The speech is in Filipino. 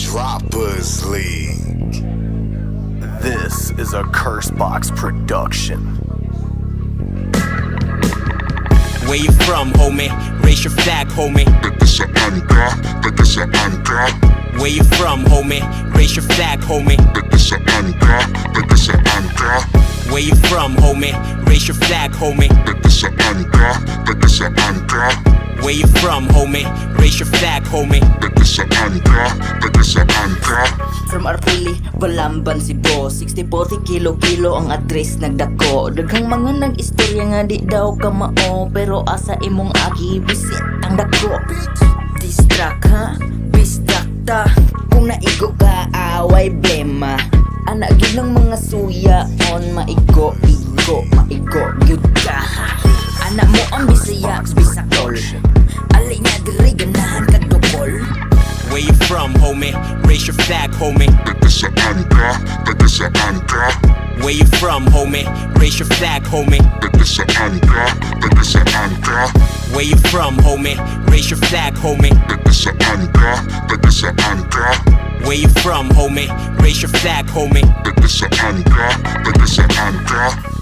Droppers League. This is a Cursebox production. Where you from, homie? Raise your flag, homie. Saan ka? Where you from, homie? Raise your flag, homie. Saan ka? Where you from, homie? Raise your flag, homie. Saan ka? Where you from, homie? Raise your flag, homie. Saan ka? From arpili, balamban, Cebu 60-40 kilo-kilo ang address nagdako. Daghang mga nag-istorya nga di daw kamao, pero asa imong agi bisit ang dako. Bisdak ha, bisdak ta. Kung naigo ka away blema. Anak gyud ng mga Suyaon, maigo, gyud ka. Anak mo ang bisaya, bisakol. Alay nga deri ganahan kag dukol. Where you from, homie? Raise your flag, homie. Saan ka? Where you from, homie? Raise your flag, homie. Saan ka? Where you from, homie? Raise your flag, homie. Saan ka? Where you from, homie? Raise your flag, homie. Saan ka?